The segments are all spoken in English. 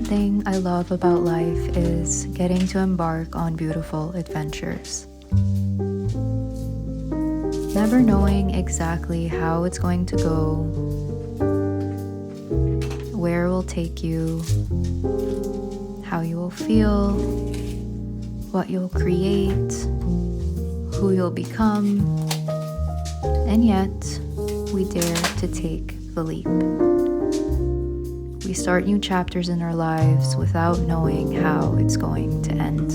one thing I love about life is getting to embark on beautiful adventures. Never knowing exactly how it's going to go, where it will take you, how you will feel, what you'll create, who you'll become, and yet we dare to take the leap. We start new chapters in our lives without knowing how it's going to end.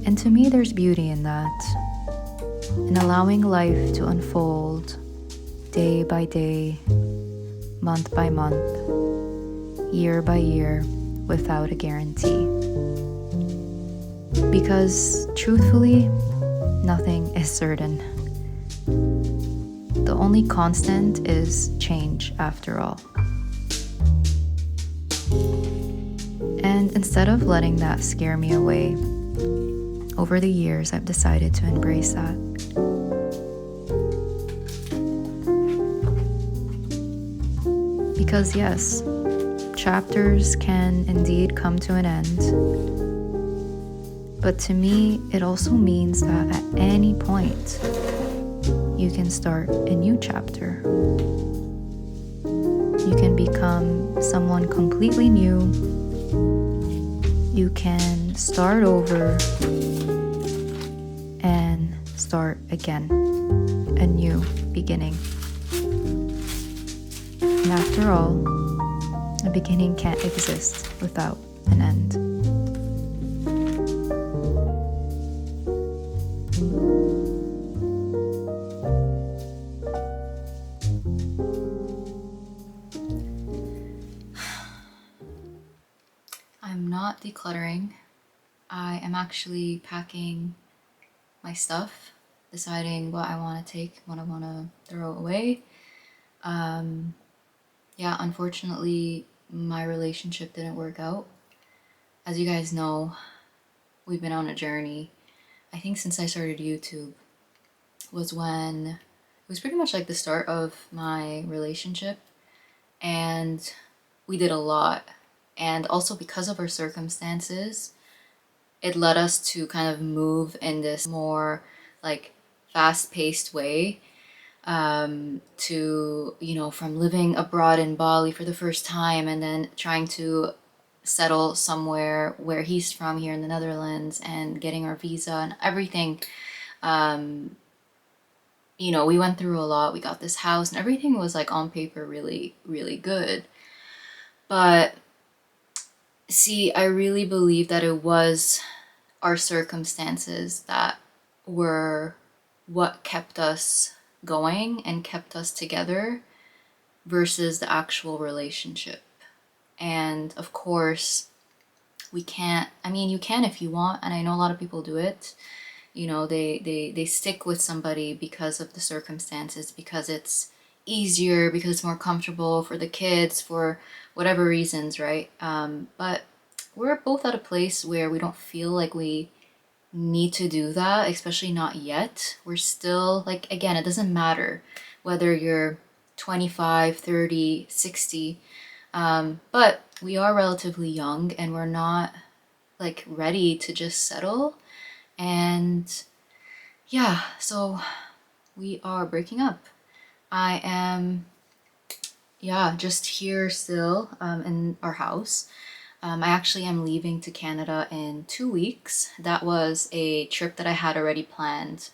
And to me, there's beauty in that, in allowing life to unfold day by day, month by month, year by year, without a guarantee. Because truthfully, nothing is certain. The only constant is change after all. And instead of letting that scare me away, over the years I've decided to embrace that. Because yes, chapters can indeed come to an end, but to me it also means that at any point you can start a new chapter. You can become someone completely new. You can start over and start again, a new beginning. And after all, a beginning can't exist without an end. I'm not decluttering. I am actually packing my stuff, deciding what I want to take, what I want to throw away. Unfortunately, my relationship didn't work out. As you guys know, we've been on a journey. I think since I started YouTube was when it was pretty much like the start of my relationship, and we did a lot. And also because of our circumstances, it led us to kind of move in this more like fast-paced way, to, from living abroad in Bali for the first time and then trying to settle somewhere where he's from here in the Netherlands and getting our visa and everything. We went through a lot. We got this house and everything was like on paper really, really good. But see, I really believe that it was our circumstances that were what kept us going and kept us together versus the actual relationship. And of course, you can if you want, and I know a lot of people do it. They stick with somebody because of the circumstances, because it's easier, because it's more comfortable for the kids, for whatever reasons, right? But we're both at a place where we don't feel like we need to do that, especially not yet. We're still, like, again, it doesn't matter whether you're 25, 30, 60, but we are relatively young and we're not like ready to just settle. And yeah, so we are breaking up. I am just here still in our house. I actually am leaving to Canada in 2 weeks. That was a trip that I had already planned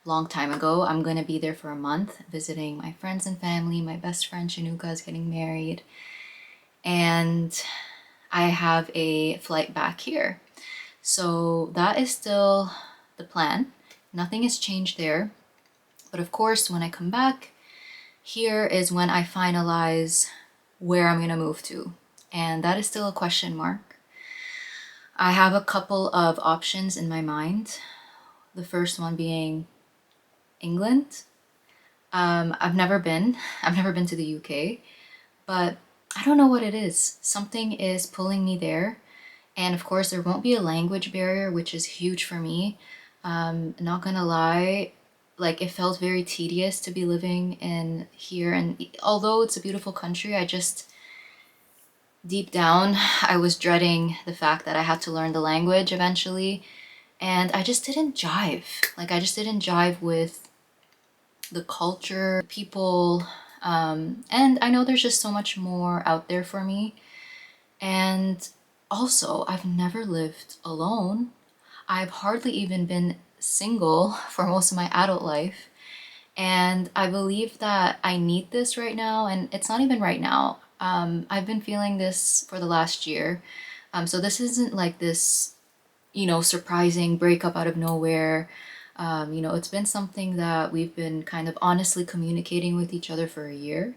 a long time ago. I'm going to be there for a month visiting my friends and family. My best friend Shanuka is getting married. And I have a flight back here. So that is still the plan. Nothing has changed there. But of course, when I come back, here is when I finalize where I'm going to move to. And that is still a question mark. I have a couple of options in my mind. The first one being England. I've never been to the UK, but I don't know what it is. Something is pulling me there. And of course, there won't be a language barrier, which is huge for me. Not gonna lie, like it felt very tedious to be living in here. And although it's a beautiful country, I just deep down, I was dreading the fact that I had to learn the language eventually. And I just didn't jive. Like, I just didn't jive with the culture, people. And I know there's just so much more out there for me. And also, I've never lived alone. I've hardly even been single for most of my adult life. And I believe that I need this right now. And it's not even right now. I've been feeling this for the last year. So this isn't like this, surprising breakup out of nowhere. It's been something that we've been kind of honestly communicating with each other for a year.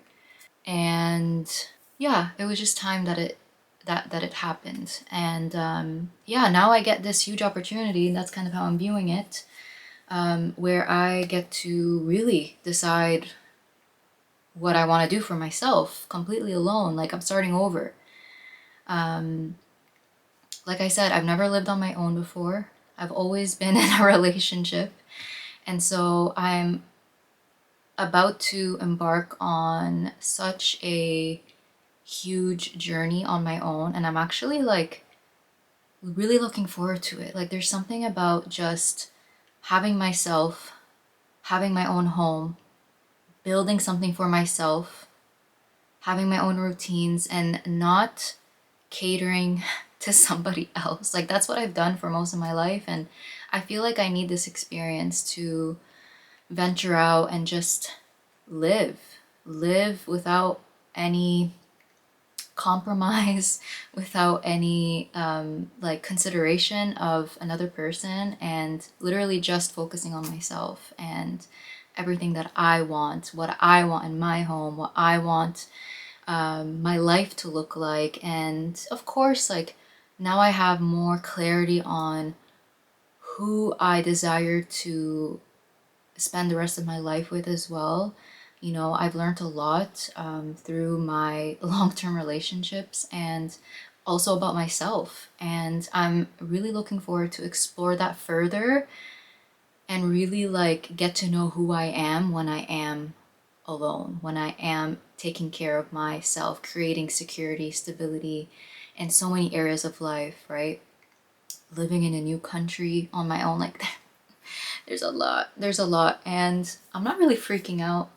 And yeah, it was just time that it happened. And yeah, now I get this huge opportunity, and that's kind of how I'm viewing it, where I get to really decide what I want to do for myself completely alone. Like, I'm starting over. Um, like I said, I've never lived on my own before. I've always been in a relationship. And so I'm about to embark on such a huge journey on my own. And I'm actually like really looking forward to it. Like, there's something about just having myself, having my own home, building something for myself, having my own routines, and not catering to somebody else. Like, that's what I've done for most of my life. And I feel like I need this experience to venture out and just live, live without any compromise, without any like consideration of another person, and literally just focusing on myself and everything that I want, what I want in my home, what I want my life to look like. And of course, like, now I have more clarity on who I desire to spend the rest of my life with as well. I've learned a lot through my long-term relationships, and also about myself. And I'm really looking forward to explore that further and really like get to know who I am when I am alone, when I am taking care of myself, creating security, stability in so many areas of life, right? Living in a new country on my own, like there's a lot. There's a lot. And I'm not really freaking out.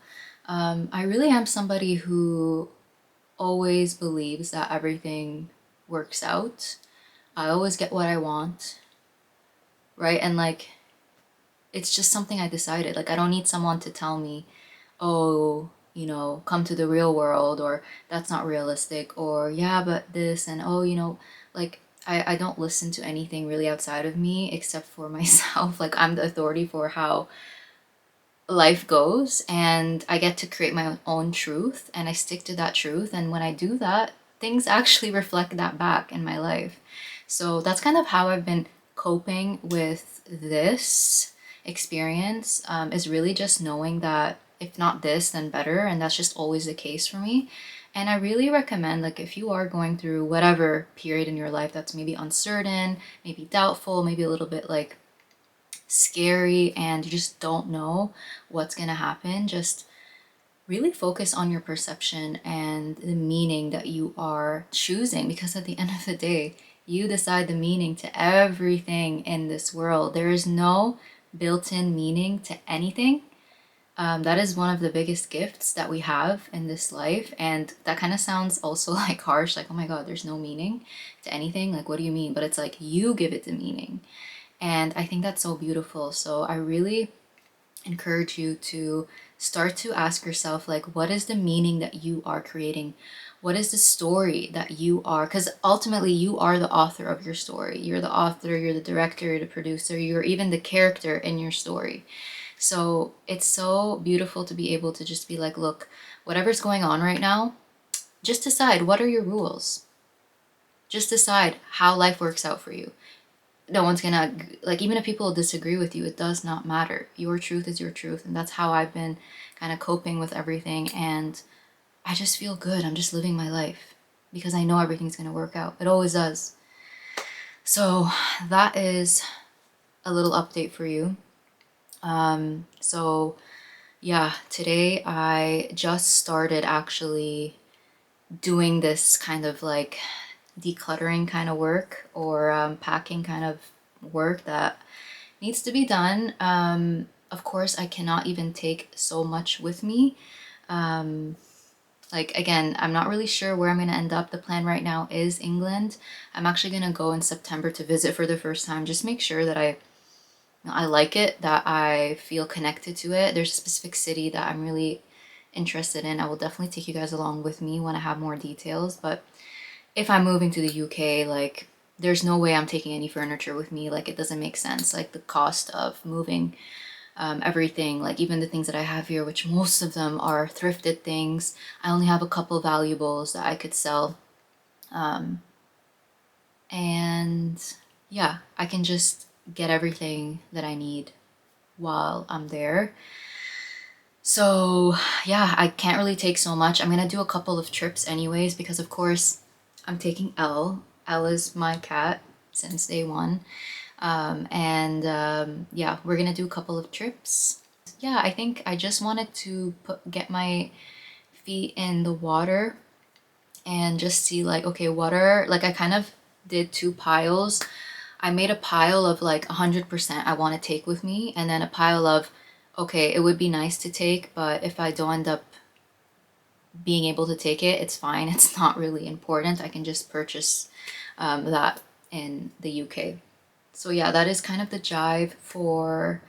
I really am somebody who always believes that everything works out. I always get what I want, right? And like, it's just something I decided. Like, I don't need someone to tell me, oh, come to the real world, or that's not realistic, or yeah, but this, and oh, like, I don't listen to anything really outside of me except for myself. Like, I'm the authority for how life goes, and I get to create my own truth, and I stick to that truth. And when I do that, things actually reflect that back in my life. So that's kind of how I've been coping with this experience, is really just knowing that if not this, then better. And that's just always the case for me. And I really recommend, like, if you are going through whatever period in your life that's maybe uncertain, maybe doubtful, maybe a little bit like scary, and you just don't know what's gonna happen, just really focus on your perception and the meaning that you are choosing, because at the end of the day, you decide the meaning to everything in this world. There is no built-in meaning to anything. That is one of the biggest gifts that we have in this life. And that kind of sounds also like harsh, like, oh my God, there's no meaning to anything. Like, what do you mean? But it's like you give it the meaning. And I think that's so beautiful. So I really encourage you to start to ask yourself, like, what is the meaning that you are creating? What is the story that you are? Because ultimately, you are the author of your story. You're the author, you're the director, you're the producer, you're even the character in your story. So it's so beautiful to be able to just be like, look, whatever's going on right now, just decide what are your rules. Just decide how life works out for you. No one's gonna, like, even if people disagree with you, it does not matter. Your truth is your truth. And that's how I've been kind of coping with everything. And I just feel good. I'm just living my life because I know everything's gonna work out. It always does. So that is a little update for you. So yeah, today I just started actually doing this kind of like decluttering kind of work, or packing kind of work that needs to be done. Of course, I cannot even take so much with me. Like, again, I'm not really sure where I'm going to end up. The plan right now is England. I'm actually going to go in September to visit for the first time. Just make sure that I like it, that I feel connected to it. There's a specific city that I'm really interested in. I will definitely take you guys along with me when I have more details. But if I'm moving to the UK, like, there's no way I'm taking any furniture with me. Like, it doesn't make sense. Like, the cost of moving everything, like even the things that I have here, which most of them are thrifted things. I only have a couple of valuables that I could sell. And yeah, I can just get everything that I need while I'm there. So yeah, I can't really take so much. I'm gonna do a couple of trips anyways, because of course I'm taking Elle. Elle is my cat since day one. Yeah, we're gonna do a couple of trips. Yeah, I think I just wanted to get my feet in the water and just see like, okay, what are, like I kind of did two piles. I made a pile of like 100% I want to take with me, and then a pile of, okay, it would be nice to take, but if I don't end up being able to take it, it's fine. It's not really important. I can just purchase that in the UK. So yeah, that is kind of the jive for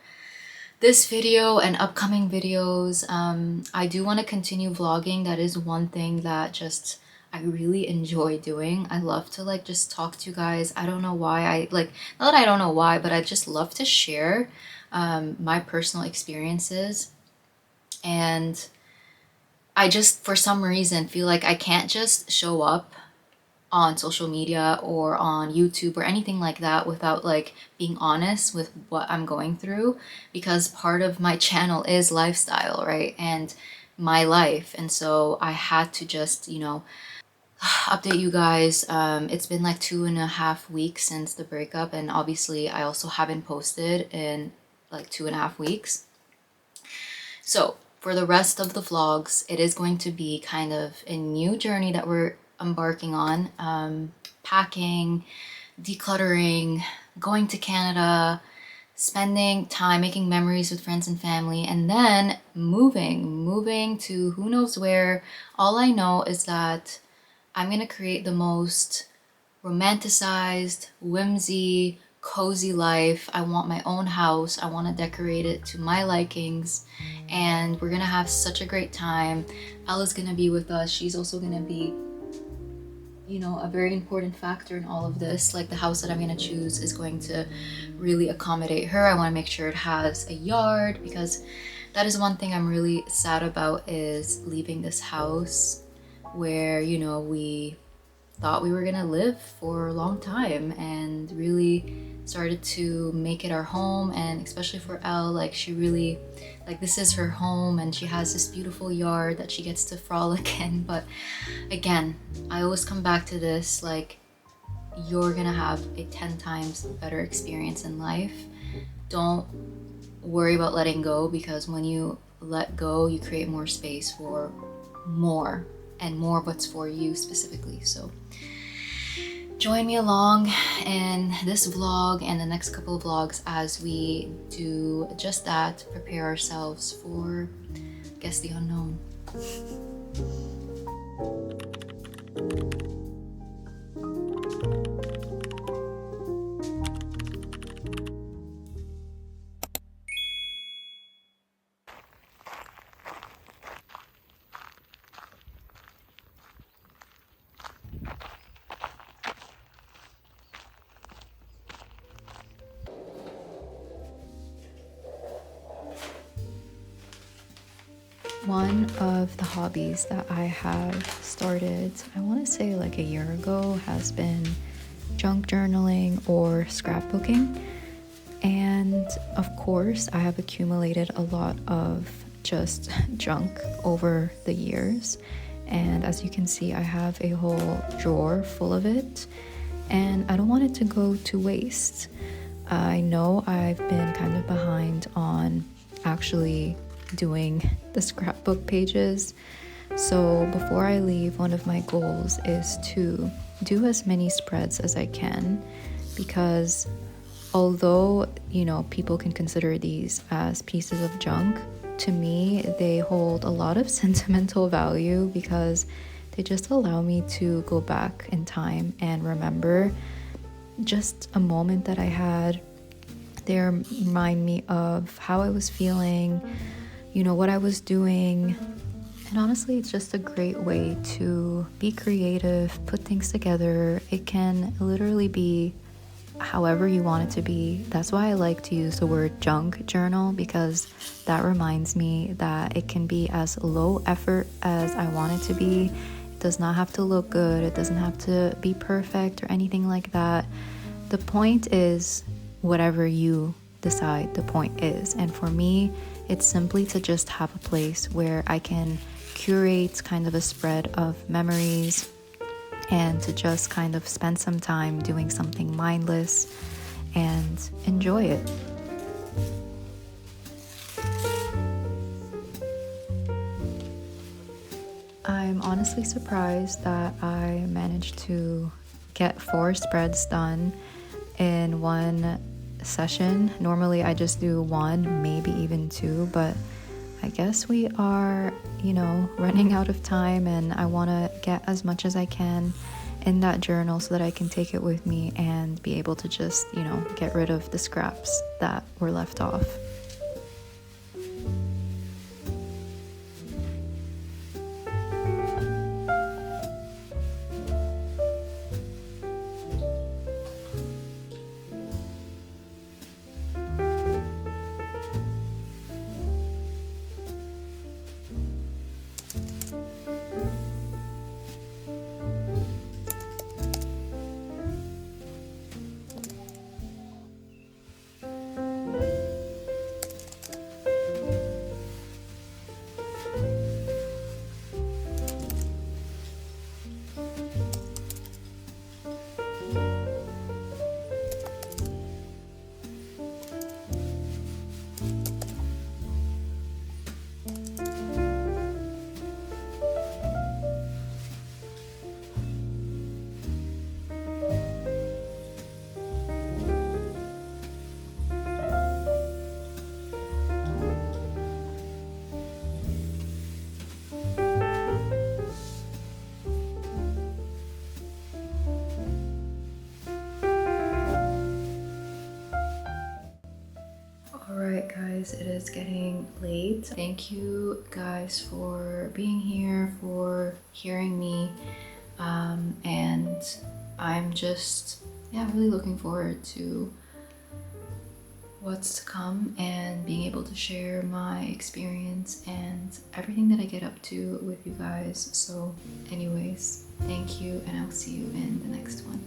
this video and upcoming videos. I do want to continue vlogging. That is one thing that just I really enjoy doing. I love to like just talk to you guys. I don't know why. I like, not that I don't know why, but I just love to share my personal experiences. And I just, for some reason, feel like I can't just show up on social media or on YouTube or anything like that without like being honest with what I'm going through, because part of my channel is lifestyle, right? And my life. And so I had to just, you know, update you guys. It's been like 2.5 weeks since the breakup, and obviously I also haven't posted in like 2.5 weeks. So for the rest of the vlogs, it is going to be kind of a new journey that we're embarking on. Packing, decluttering, going to Canada, spending time making memories with friends and family, and then moving to who knows where. All I know is that I'm gonna create the most romanticized, whimsy, cozy life. I want my own house. I want to decorate it to my likings, and we're gonna have such a great time. Ella's gonna be with us. She's also gonna be, you know, a very important factor in all of this. Like, the house that I'm gonna choose is going to really accommodate her. I want to make sure it has a yard, because that is one thing I'm really sad about, is leaving this house where, you know, we thought we were gonna live for a long time and really started to make it our home. And especially for Elle, like, she really, like, this is her home, and she has this beautiful yard that she gets to frolic in. But again, I always come back to this, like, you're gonna have a 10 times better experience in life. Don't worry about letting go, because when you let go, you create more space for more, and more of what's for you specifically. So join me along in this vlog and the next couple of vlogs as we do just that, prepare ourselves for, I guess, the unknown. One of the hobbies that I have started, I want to say like a year ago, has been junk journaling or scrapbooking. And of course, I have accumulated a lot of just junk over the years. And as you can see, I have a whole drawer full of it, and I don't want it to go to waste. I know I've been kind of behind on actually doing the scrapbook pages. So before I leave, one of my goals is to do as many spreads as I can, because although, people can consider these as pieces of junk, to me, they hold a lot of sentimental value because they just allow me to go back in time and remember just a moment that I had. They remind me of how I was feeling, what I was doing. And honestly, it's just a great way to be creative, put things together. It can literally be however you want it to be. That's why I like to use the word junk journal, because that reminds me that it can be as low effort as I want it to be. It does not have to look good, it doesn't have to be perfect or anything like that. The point is whatever you decide the point is. And for me, it's simply to just have a place where I can curate kind of a spread of memories and to just kind of spend some time doing something mindless and enjoy it. I'm honestly surprised that I managed to get 4 spreads done in one session. Normally I just do 1, maybe even 2, but I guess we are, running out of time, and I want to get as much as I can in that journal so that I can take it with me and be able to just, get rid of the scraps that were left off. Alright guys, it is getting late. Thank you guys for being here, for hearing me, and I'm just, really looking forward to what's to come and being able to share my experience and everything that I get up to with you guys. So anyways, thank you, and I'll see you in the next one.